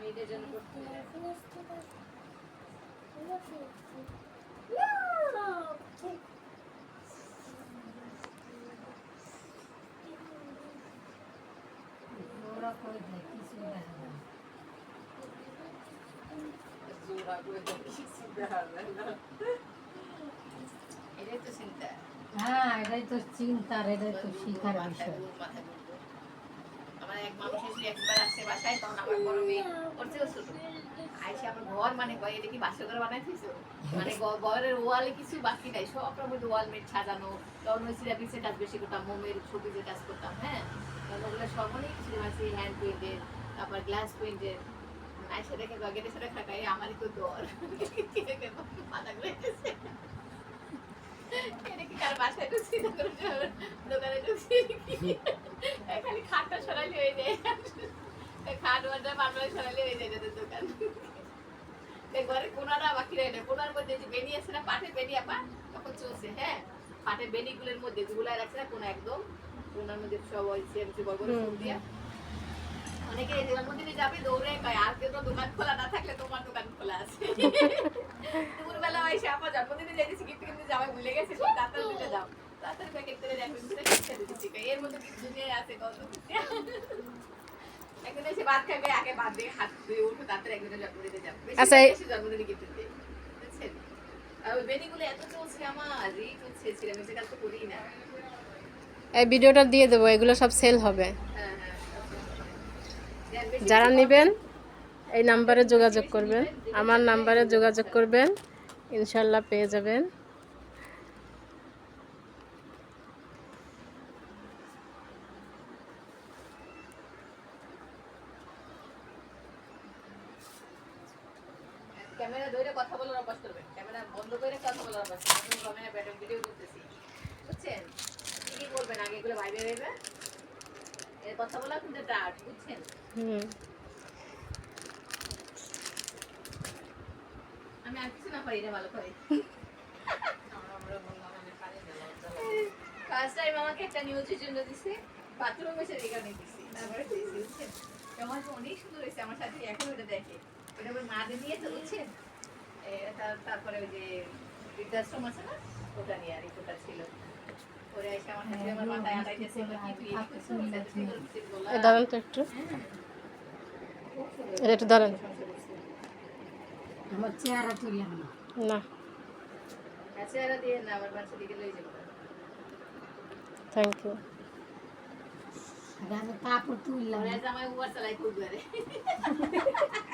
মিনিটের জন্য করতে ওরা করে দেয় কিছু দেখা যায় না। জোড়া করে কিছু দেখা যায় না। এটাই তো চিন্তা। হ্যাঁ, এটাই তো চিন্তার, এটাই তো শিখার মাথায় বিষয়। মাথায় ঘুরতো। আমার এক মানুষ এসে একবার আসছে বাসায়, তখন আমার বড় মেয়ে ওর চেয়েও ছোট আইসে আমার ঘর মানে কয় এটা কি বাসা করে বানাইছিস, মানে ঘরের ওয়ালে কিছু বাকি নাই, সব রকমের ওয়ালমেট সাজানো। তখন ওই সিরাপিক্সের কাজ বেশি করতাম, মোমের ছবি যে কাজ করতাম। হ্যাঁ, তখন ওগুলো সব অনেক কিছু আছে, হ্যান্ড পেইন্টের, তারপর গ্লাস পেইন্টের। আইসে দেখে গেটের সাথে খাটাই আমারই তো দর মাথা ঘুরেছে। এটা কি কার বাসায় ঢুকছি দোকানে ঢুকছি খালি খাটটা সরাইলে হয়ে যায়, খাট ওয়াটা মারমারে সরাইলে হয়ে যায় তাদের দোকান। ঘরে কোনারা বাকি রয়ে না, কোনার মধ্যে যে বেনি আছে না, পাটের বেনি আপা তখন চলছে। হ্যাঁ, পাটের বেনিগুলোর মধ্যে গুলায় রাখছে না কোনা, একদম কোনার মধ্যে সব ওই সিএমসি বড় বড় ফুল দিয়া। অনেকে জন্মদিনে যাবে দৌড়ে কয় আর কেউ দোকান খোলা না থাকলে তোমার দোকান খোলা আছে। দুপুরবেলা এসে আপা জন্মদিনে যাইতেছি গিফট কিনতে, জামাই ভুলে গেছে, তাড়াতাড়ি দিতে দাও, তাড়াতাড়ি প্যাকেট করে রাখবেন, ছেড়ে দিচ্ছি। এর মধ্যে কি দুনিয়ায় আছে কত। একদিন এসে ভাত খাবে, আগে ভাত দিয়ে হাত ধুয়ে উঠে তাড়াতাড়ি একদিনের জন্মদিনে যাবো। আচ্ছা, বেশি জন্মদিনে গিফট দিতে বুঝছেন। আর ওই বেনিগুলো এত চলছে আমার, রিট হচ্ছে, সিরামিক্সের কাজ তো করিই না। এই ভিডিওটা দিয়ে দেবো, এগুলো সব সেল হবে। হ্যাঁ হ্যাঁ, যারা নেবেন এই নাম্বারে যোগাযোগ করবেন, আমার নাম্বারে যোগাযোগ করবেন, ইনশাল্লাহ পেয়ে যাবেন। ক্যামেরা ধরে কথা বলার অভ্যাস করবেন, ক্যামেরা বন্ধ করে কথা বলার অভ্যাস করবেন। আমি ক্যামেরা ব্যাটার ভিডিও করতেছি বুঝছেন, কি বলবেন আগে এগুলো বাইরে রইবে, এর কথা বলা কিন্তু একটা আর্ট বুঝছেন। আমি আর কিছু না পারি না ভালো করে। ফার্স্ট টাইম আমাকে একটা নিউজের জন্য দিছে, বাথরুম এসে এখানে দিছি, তারপরে দিছি বুঝছেন। আমার অনেক সুন্দর হয়েছে, আমার সাথে এখন ওটা দেখে, ওটা আমার মা দিয়ে নিয়েছে বুঝছেন। তারপরে ওই যে বৃদ্ধাশ্রম আছে না, ওটা নিয়ে আর ওটা ছিল। পরে এসে আমার হাতে আমার মাথায় আটাইতেছে, কি তুই এই কিছু এই দাঁড়ান তো একটু, এটা একটু দাঁড়ান। আমার চেহারা তুললাম না। না, আছে আর দিয়ে না, আমার বাচ্চা দিকে লই যাবো। Thank you. আগে আমি কাপড় তুললাম। ওরা জামাই উবার চালাই খুব ধরে।